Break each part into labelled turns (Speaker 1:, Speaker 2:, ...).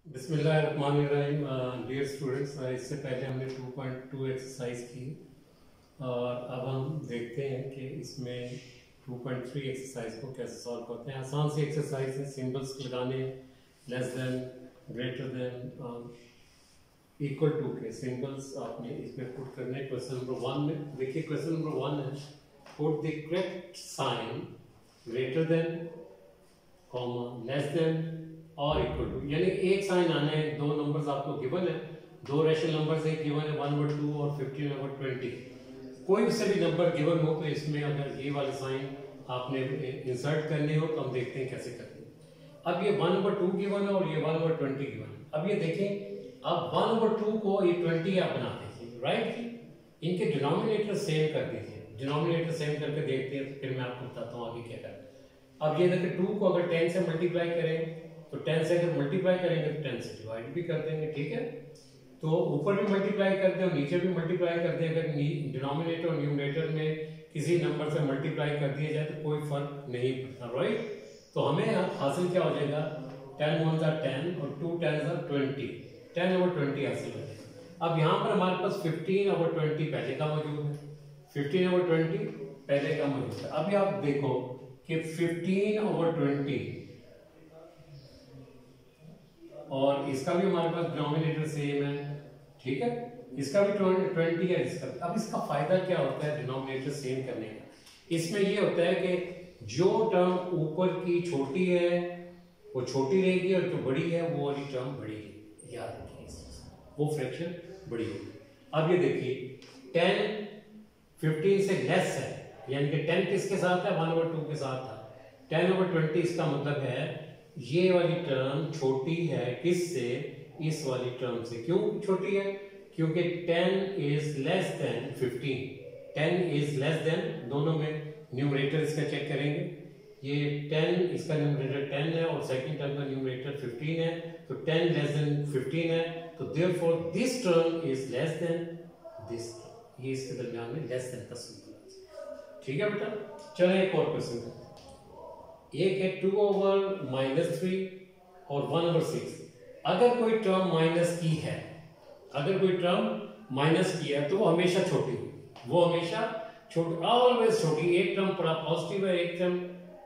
Speaker 1: बिस्मिल्लाहिर्रहमानिर्रहीम। Dear students, इससे पहले हमने 2.2 एक्सरसाइज की और अब हम देखते हैं कि इसमें 2.3 एक्सरसाइज को कैसे सॉल्व करते हैं। आसान सी एक्सरसाइज है, सिंबल्स लगाने, less than, greater than, equal to के सिंबल्स आपने इसमें पुट करने। क्वेश्चन नंबर 1 में देखिए, क्वेश्चन नंबर 1 है put the correct sign greater than, comma, less than और इक्वल टू, यानी एक साइन आना है। दो नंबर्स आपको गिवन है, दो रेशनल नंबर्स एक गिवन है 1/2 और 15/20। कोई से भी नंबर गिवन हो तो इसमें अगर ये वाले साइन आपने इंसर्ट करने हो तो हम देखते हैं कैसे करते हैं। अब ये 1/2 गिवन है और ये 1/20 गिवन है। अब ये देखें, अब 1/2 को ये 20 आप बना दीजिए, राइट। इनके डिनोमिनेटर सेम कर दीजिए, डिनोमिनेटर सेम करके देखते हैं तो फिर मैं आपको बताता हूँ आगे क्या करना है। अब ये देखिए, 2 को अगर 10 से मल्टीप्लाई करें तो 10 से अगर मल्टीप्लाई करेंगे तो 10 से डिवाइड भी कर देंगे, ठीक है। तो ऊपर भी मल्टीप्लाई कर दें और नीचे भी मल्टीप्लाई कर दें। अगर डिनोमिनेटर और न्यूमरेटर में किसी नंबर से मल्टीप्लाई कर दिया जाए तो कोई फर्क नहीं पड़ता, राइट। तो हमें हासिल क्या हो जाएगा, 10 1 10 और 2 10 20, 10/20 हासिल हो जाएगा। अब यहाँ पर हमारे पास 15/20 पहले का मौजूद है, 15/20 पहले का मौजूद है। अभी आप देखो कि 15/20 और इसका भी हमारे पास डिनोमिनेटर सेम है, ठीक है। इसका भी 20 है, इसका भी। अब इसका फायदा क्या होता है डिनोमिनेटर सेम करने का? इसमें ये होता है कि जो टर्म ऊपर की छोटी है वो छोटी रहेगी और जो बड़ी है वो वाली टर्म बड़ी है, याद रखिए इस चीज को, वो फ्रैक्शन बड़ी होगी। अब ये देखिए, 10 15 से लेस है, यानी कि 10 किसके साथ है, 1/2 के साथ था। 10/20 इसका मतलब है ये वाली टर्म छोटी है किससे, इस वाली टर्म से। क्यों छोटी है? क्योंकि 10 is less than 15, 10 is less than, दोनों में न्यूमरेटर इसका चेक करेंगे। ये 10 इसका न्यूमरेटर 10 है और सेकंड टर्म का न्यूमरेटर 15 है, तो 10 लेस देन 15 है, तो therefore this term is less than this term. ये इसके दरमियान में लेस देन का सिंबल है, ठीक है बेटा। चलो एक और क्वेश्चन करते हैं। एक है 2/-3 और 1/6। अगर कोई टर्म माइनस की है, अगर कोई टर्म माइनस की है तो वो हमेशा छोटी होगी, वो हमेशा छोटी, ऑलवेज छोटी। एक टर्म पूरा पॉजिटिव है, एक टर्म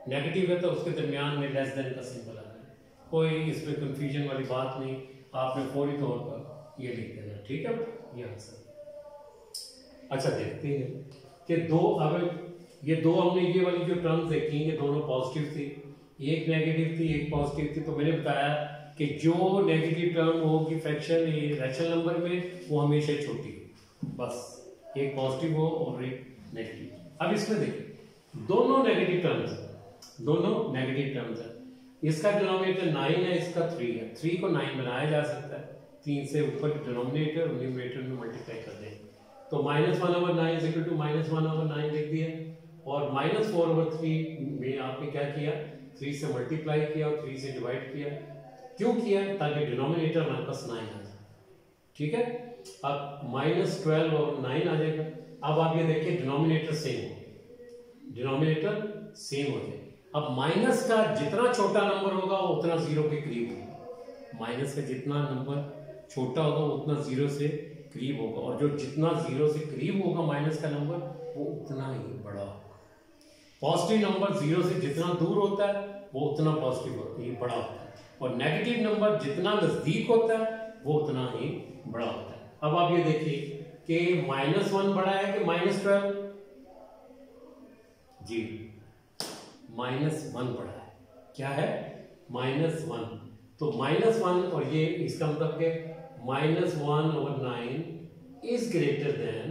Speaker 1: नेगेटिव है, तो उसके दरमियान में लेस देन का सिंबल आता है। कोई इसमें कंफ्यूजन वाली बात नहीं, आपने फौरी तौर पर ये लिख देना, ठीक है। ये आंसर। अच्छा, देखते हैं कि दो, अब ये दो हमने ये वाली जो टर्म्स देखी, ये दोनों पॉजिटिव थी, एक नेगेटिव थी एक पॉजिटिव थी। तो मैंने बताया कि जो नेगेटिव टर्म होगी फ्रैक्शन रैशनल नंबर में वो हमेशा छोटी हो, बस एक पॉजिटिव हो और एक नेगेटिव। अब इसमें देखिए, दोनों नेगेटिव टर्म्स है, दोनों नेगेटिव टर्म्स है। इसका डिनोमिनेटर 9 है, इसका 3 है। 3 को 9 बनाया जा सकता है, 3 से ऊपर डिनोमिनेटर और न्यूमरेटर में मल्टीप्लाई कर दें तो -1/9 इज इक्वल टू -1/9 लिख दिया। और -4/3 में आपने क्या किया, 3 से मल्टीप्लाई किया और 3 से डिवाइड किया। क्यों किया? ताकि डिनोमिनेटर हमारे पास 9 आ जाए, ठीक है। अब -12 और 9 आ जाएगा। अब आप ये देखिए, डिनोमिनेटर सेम हो, डिनोमिनेटर सेम हो जाए। अब माइनस का जितना छोटा नंबर होगा वो उतना 0 के करीब होगा, माइनस का जितना नंबर छोटा होगा वो उतना 0 से करीब होगा, और जो जितना 0 से करीब होगा माइनस का नंबर वो उतना ही बड़ा होगा। पॉजिटिव नंबर 0 से जितना दूर होता है वो उतना पॉजिटिव होता है, बड़ा होता है, और नेगेटिव नंबर जितना नजदीक होता है वो उतना ही बड़ा होता है। अब आप ये देखिए कि -1 बड़ा है कि -12, जी -1 बड़ा है। क्या है? -1। तो -1 और ये इसका मतलब कि -1/9 इज ग्रेटर देन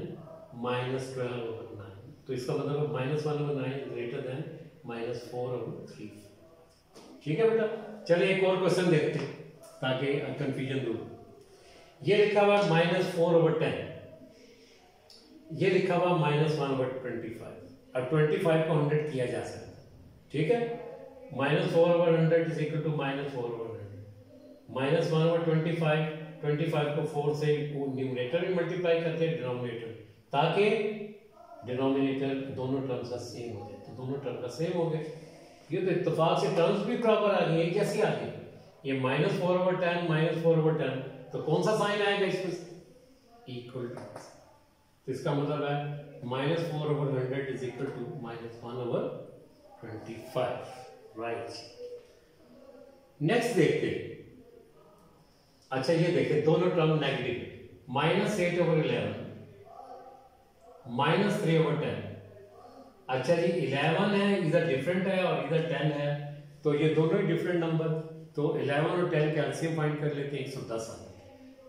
Speaker 1: -12/9। तो इसका मतलब -1/9 ग्रेटर देन -4/3, ठीक है बेटा। चलिए एक और क्वेश्चन देखते हैं ताकि कंफ्यूजन दूर। ये लिखा हुआ -4/10, ये लिखा हुआ -1/25। अब 25 को 100 किया जा सकता है, ठीक है। -4/100 इज इक्वल टू -4/100। -1/25, 25 को 4 से न्यूमरेटर में मल्टीप्लाई करते हैं डिनोमिनेटर, ताकि डिनोमिनेटर दोनों टर्म्स का सेम हो जाए। तो दोनों टर्म का सेम हो गए, ये तो इत्तेफाक से टर्म्स भी बराबर आ गई, एक जैसी आ गई। ये -4/10 -4/10, तो कौन सा साइन आएगा इसमें? Equal to. तो इसका मतलब है -4/100 is equal to -1/25, right. Next देखते हैं। अच्छा ये देखिए दोनों टर्म नेगेटिव, -8/11 -3/10। अच्छा जी 11 है, इधर डिफरेंट है और इधर 10 है, तो ये दोनों ही डिफरेंट नंबर, तो 11 और 10 का एलसीएम फाइंड कर लेते हैं, 110 आ गया।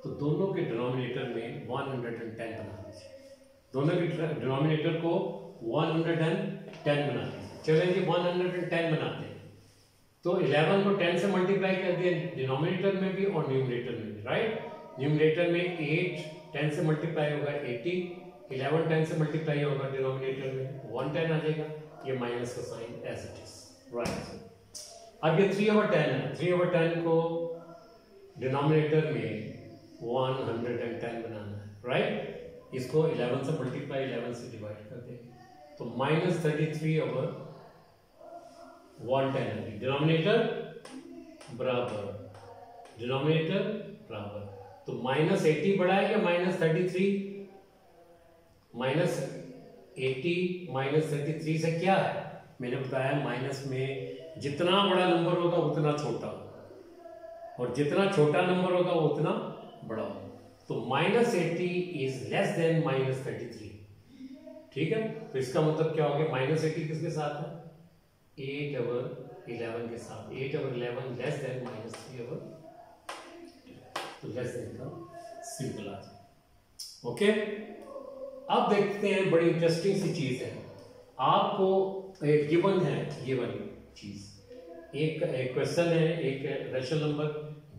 Speaker 1: तो दोनों के डिनोमिनेटर में 110 बना दीजिए, दोनों के डिनोमिनेटर को 110 बना दीजिए। चलिए जी 110 बनाते हैं। तो 11 को 10 से मल्टीप्लाई कर दिया डिनोमिनेटर में भी और न्यूमरेटर में भी, राइट। न्यूमरेटर में 8 10 से मल्टीप्लाई होगा 80, 11 10 से मल्टीप्लाई होगा डिनोमिनेटर में 110 आ जाएगा, ये माइनस का sign as it is, right. अब ये 3/10 है, 3/10 को डिनोमिनेटर में 110 बनाना है, राइट। इसको 11 से मल्टीप्लाई 11 से डिवाइड कर देंगे, तो -33/110 डिनोमिनेटर बराबर तो -80 बड़ा है या -33? -80 -33 से क्या है? मैंने बताया माइनस में जितना बड़ा नंबर होगा उतना छोटा होगा, और जितना छोटा नंबर होगा उतना बड़ा होगा। तो -80 इज लेस देन -33, ठीक है। तो इसका मतलब क्या हो गया? -80 किसके साथ है? 8/11 के साथ। 8/11 लेस देन -3/, तो लेस देन का सिंपल आ जाए, ओके। अब देखते हैं, बड़ी इंटरेस्टिंग सी चीज है। आपको एक गिवन है, ये वाली चीज, एक क्वेश्चन है, एक रैशनल नंबर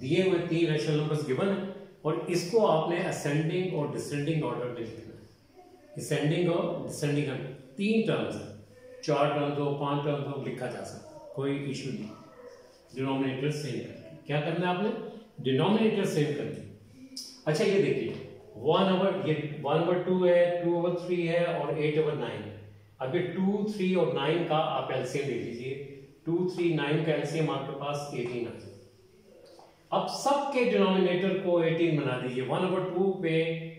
Speaker 1: दिए हुए 3 रैशनल नंबर्स गिवन है, और इसको आपने असेंडिंग और डिसेंडिंग ऑर्डर में लिखना है। असेंडिंग और डिसेंडिंग 3 टर्म्स है, 4 टर्म्स हो 5 टर्म्स हो, लिखा जा सकता, कोई इशू नहीं। डिनोमिनेटर सेम करके क्या करना है आपने? डिनोमिनेटर सेम करके। अच्छा ये देखिए 1/2 है, 2/3 है और 8/9 है। अब ये 2, 3 और 9 का आप एलसीएम ले लीजिए। 2, 3, 9 का एलसीएम आपके पास 18 आ जाए। अब सबके डिनोमिनेटर को 18 बना दीजिए। 1/2 पे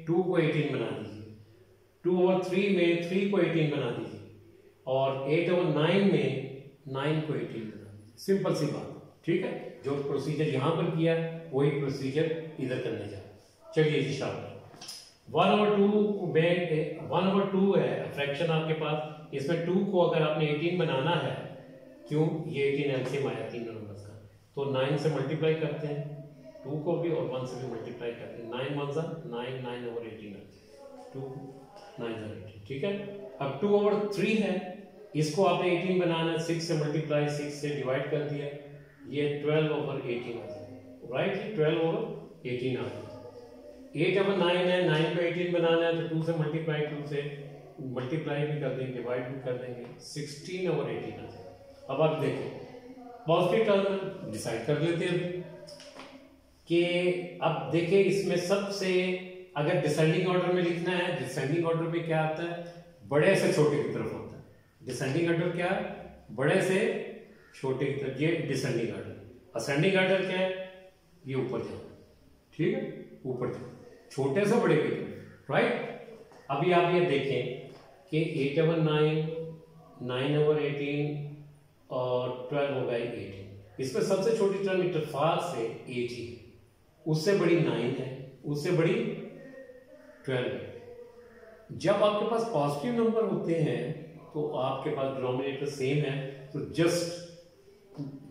Speaker 1: 2 को 18 बना दीजिए, 2/3 में 3 को 18 बना दीजिए, और 8/9 में 9 को 18 बना दीजिए। सिंपल सी बात, ठीक है। जो प्रोसीजर यहां पर किया वही प्रोसीजर इधर करने जा। चलिए जी शाबाश। 1/2 है फ्रैक्शन आपके पास, इसमें 2 को अगर आपने 18 बनाना है, क्यों? ये 18 एलसीएम आया 3 नंबर्स का, तो 9 से मल्टीप्लाई करते हैं 2 को भी, और 1 से भी मल्टीप्लाई करते हैं। 9 1 9, 9/18 2 9/18, ठीक है। अब 2/3 है, इसको आपने 18 बनाना है, 6 से मल्टीप्लाई 6 से डिवाइड कर दिया, ये 12/18 आ जाएगा, राइट। 12/18 आ जाएगा। 8/9 है, 9 को 18 बनाना है, तो 2 से मल्टीप्लाई 2 से मल्टीप्लाई भी कर देंगे, डिवाइड भी कर देंगे, 16/18 आ जाएगा। अब आप देखें पॉजिटिव टर्म डिसाइड कर लेते हैं कि अब देखिए इसमें सबसे, अगर डिसेंडिंग ऑर्डर में लिखना है, डिसेंडिंग ऑर्डर में क्या आता है? बड़े से छोटे की तरफ होता है। डिसेंडिंग ऑर्डर क्या है? बड़े से छोटे की तरफ, ये डिसेंडिंग ऑर्डर। असेंडिंग ऑर्डर क्या है? ये ऊपर जाना, ठीक है, ऊपर जाना, छोटे से बड़े की तरफ, राइट। अभी आप ये देखें कि 8/9, 9/18 और 12/18, इसमें सबसे छोटी टर्म इत्तेफाक से 8 ही है, उससे बड़ी 9 है, उससे बड़ी 12 है। जब आपके पास पॉजिटिव नंबर होते हैं तो आपके पास डिनोमिनेटर सेम है, तो just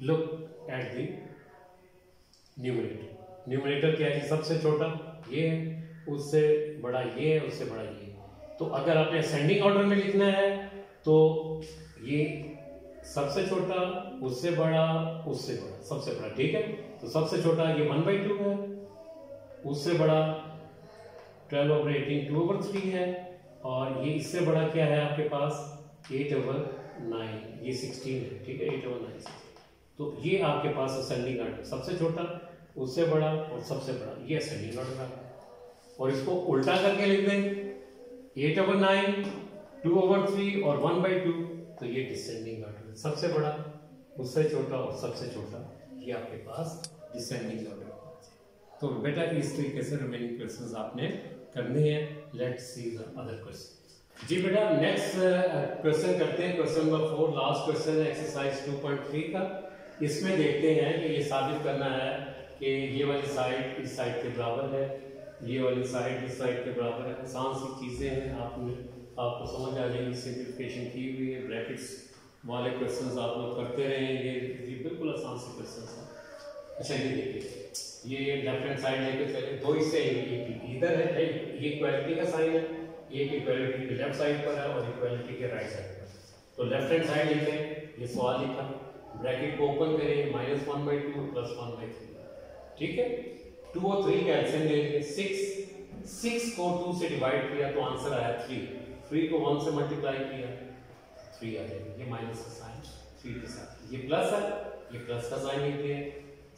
Speaker 1: look at the numerator. Numerator क्या है? सबसे छोटा ये है, उससे बड़ा ये है, उससे बड़ा ये है। तो अगर आपने असेंडिंग ऑर्डर में लिखना है तो ये सबसे छोटा, उससे बड़ा, उससे बड़ा, सबसे बड़ा, ठीक है। तो सबसे छोटा ये 1/2 है, उससे बड़ा 12/18 2/3 है, और ये इससे बड़ा क्या है आपके पास? 8/9, ये 16 है, ठीक है, 8/9 तो ये आपके पास असेंडिंग ऑर्डर, सबसे छोटा, उससे बड़ा और सबसे बड़ा, ये असेंडिंग ऑर्डर है। और इसको उल्टा करके लिख देंगे 8/9, 2/3 और 1/2, तो ये डिसेंडिंग ऑर्डर है। सबसे बड़ा, उससे छोटा और सबसे छोटा, ये आपके पास डिसेंडिंग ऑर्डर। तो बेटा इस तरीके से रिमेनिंग क्वेश्चंस आपने करने हैं। Let's see the other question. जी बेटा नेक्स्ट क्वेश्चन करते हैं, क्वेश्चन नंबर 4, लास्ट क्वेश्चन है एक्सरसाइज 2.3 का। इसमें देखते हैं कि ये साबित करना है कि ये वाली साइड इस साइड के बराबर है, ये वाली साइड इस साइड के बराबर है। आसान सी चीजें हैं, आपको समझ आ जाएगी, सिंप्लीफिकेशन की हुई है। ब्रैकेट्स वाले क्वेश्चंस आप लोग करते रहेंगे, ये बिल्कुल आसान से क्वेश्चंस हैं। अच्छा ये देखिए, ये लेफ्ट हैंड साइड लेके चले, दो इससे इधर है, ये इक्वालिटी का साइन है, एक इक्वालिटी के लेफ्ट साइड पर है और इक्वालिटी के राइट साइड पर। तो लेफ्ट हैंड साइड लिखते हैं, ये सवाल लिखा, ब्रैकेट को ओपन करें, -1/2 + 1/3, ठीक है। 2 और 3 का एलसीएम ले लेंगे, 6 को 2 से डिवाइड किया तो आंसर आया 3 को 1 से मल्टीप्लाई किया 3 आ जाएगा। ये माइनस का साइन 3 के साथ, ये प्लस है, ये प्लस का साइन लिखते हैं।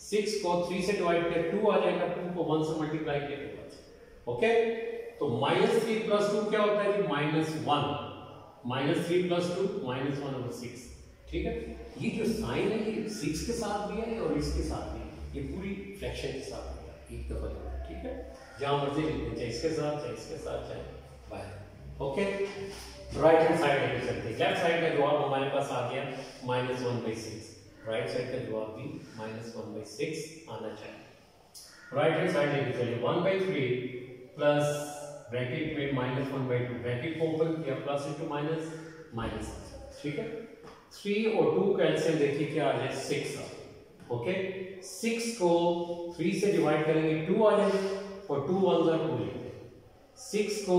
Speaker 1: 6 को 3 से डिवाइड किया 2 आ जाएगा, 2 को 1 से मल्टीप्लाई किया तो बच। ओके, तो -3 + 2 क्या होता है कि -1, -3 + 2 -1/6, ठीक है। ये जो साइन है ये 6 के साथ भी है और इसके साथ भी है, ये पूरी फ्रैक्शन के साथ है, एक दफा लिखा, ठीक है। जहां मर्जी लिखते चाहे इसके साथ, चाहे इसके साथ, चाहे बाहर। ओके, राइट हैंड साइड लेके चलते हैं। लेफ्ट साइड का जवाब हमारे पास आ गया -1/6, राइट साइड का जवाब भी -1/6 आना चाहिए। राइट हैंड साइड लेके चलिए, 1/3 प्लस ब्रैकेट में -1/2, ब्रैकेट को ओपन किया, प्लस इंटू माइनस, ठीक है। 3 और 2 का एलसीएम देखिए क्या आ जाए, 6 आ। ओके, 6 को 3 से डिवाइड करेंगे 2 आ जाएगा और 2 1 जा 2 लेंगे। 6 को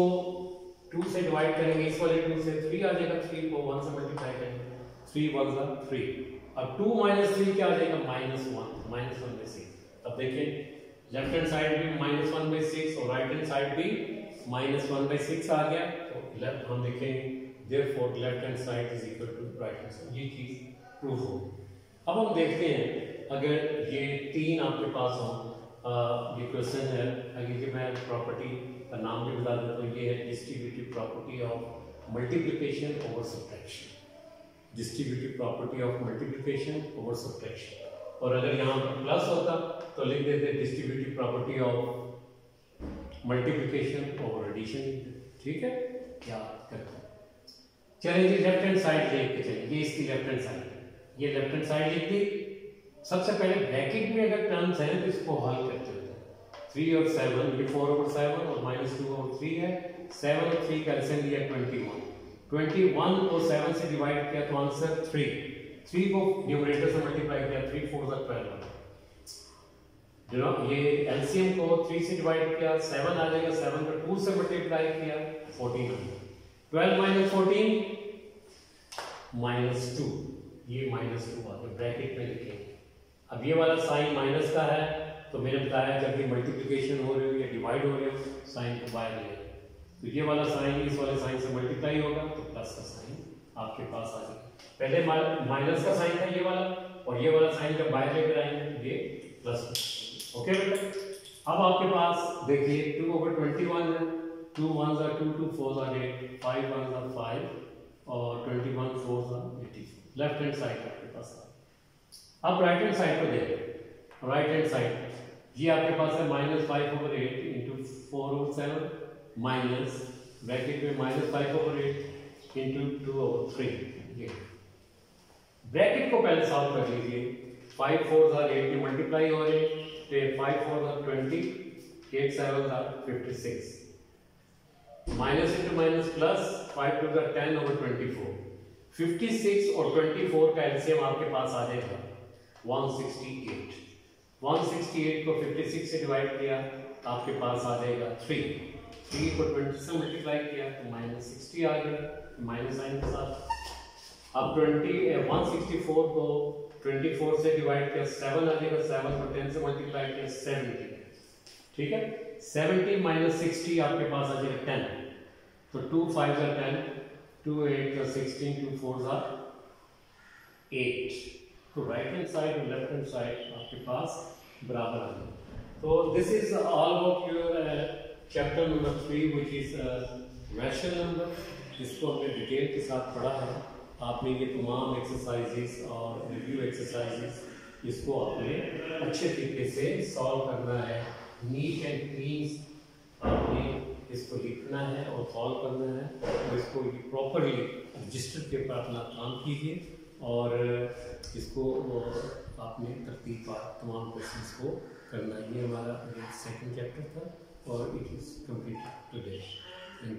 Speaker 1: 2 से डिवाइड करेंगे, इस वाले 2 से 3 आ जाएगा, 3 को 1 से मल्टीप्लाई करेंगे, 3 1 जा 3, अब 2 - 3 क्या आ जाएगा, -1/6। अब देखिए लेफ्ट हैंड साइड भी -1/6 और राइट हैंड साइड भी -1/6 आ गया, तो लेफ्ट हम देखेंगे therefore left hand side is equal to right hand side, ये चीज प्रूव हो। अब हम देखते हैं अगर ये 3 आपके पास हो, ये क्वेश्चन है, अगर ये मैं प्रॉपर्टी का नाम भी बता देता हूँ, ये है distributive property of multiplication over subtraction, distributive property of multiplication over subtraction. और अगर यहाँ पर प्लस होता तो लिख देते distributive property of multiplication over addition, ठीक है। क्या करते हैं, चलिए जी लेफ्ट हैंड साइड देख के चलिए, ये इसकी लेफ्ट हैंड साइड, ये लेफ्ट हैंड साइड लिख दी। सबसे पहले ब्रैकेट में अगर टर्म्स हैं तो इसको हल करते हैं। 3 और 7, ये 4/7 और -2/3 है, 7 और 3 का एलसीएम लिया 21 को 7 से डिवाइड किया तो आंसर 3 को न्यूमरेटर से मल्टीप्लाई किया, 3 4 जा 12, ये एलसीएम को 3 से डिवाइड किया 7 आ जाएगा, 7 को 2 से मल्टीप्लाई किया 14 आ जाएगा, 12 - 14 -2, ये -2 आ गया, ब्रैकेट में लिखेंगे। अब ये वाला साइन माइनस का है तो मैंने बताया जब ये मल्टीप्लिकेशन हो रही हो या डिवाइड हो रहे हो साइन को बाहर ले, तो ये वाला साइन इस वाले साइन से मल्टीप्लाई होगा तो प्लस का साइन आपके पास आ जाएगा। पहले माइनस का साइन था ये वाला, और ये वाला साइन जब बाहर लेकर आएंगे तो ये प्लस। ओके बेटा, अब आपके पास देखिए 2/21 है, 2 1 are 2, 2 4 are 8, 5 1 are 5 और 21 4 are 84। लेफ्ट हैंड साइड आपके पास है। अब राइट हैंड साइड को देखो, राइट हैंड साइड ये आपके पास है -5/8 इंटू 4/7 माइनस ब्रैकेट में -5/8 इंटू 2/3। ये ब्रैकेट को पहले सॉल्व कर लीजिए, 5 4 are 8 ये मल्टीप्लाई हो रहे, तो 5 4 are 20, 8 7 are 56, minus into minus plus, 5 2 are 10/24, 56 और 24 का एलसीएम आपके पास आ जाएगा 168। 168 को 56 से डिवाइड किया आपके पास आ जाएगा 3 को 20 से मल्टीप्लाई किया तो -60 आ गया, माइनस साइन के साथ। अब 164 को 24 से डिवाइड किया 7 आ जाएगा, 7 को 10 से मल्टीप्लाई किया 70, ठीक है। 70 - 60 आपके पास आ जाएगा 10, तो 2 5 are 10, 2 8 are 16, 2 4 are 8। तो राइट हैंड साइड और लेफ्ट हैंड साइड आपके पास बराबर आ गए। तो this is all about your chapter number 3 which is rational number, जिसको हमने डिटेल के साथ पढ़ा है। आपने ये तमाम एक्सरसाइजेस और रिव्यू एक्सरसाइजेस इसको आपने अच्छे तरीके से सॉल्व करना है, नीट एंड क्लीन आपने इसको लिखना है और सॉल्व करना है, और इसको प्रॉपरली रजिस्टर के ऊपर अपना काम कीजिए, और इसको आपने तरतीब तमाम क्वेश्चंस को करना है। ये हमारा सेकंड चैप्टर था और इट इज़ कम्प्लीटेड टुडे।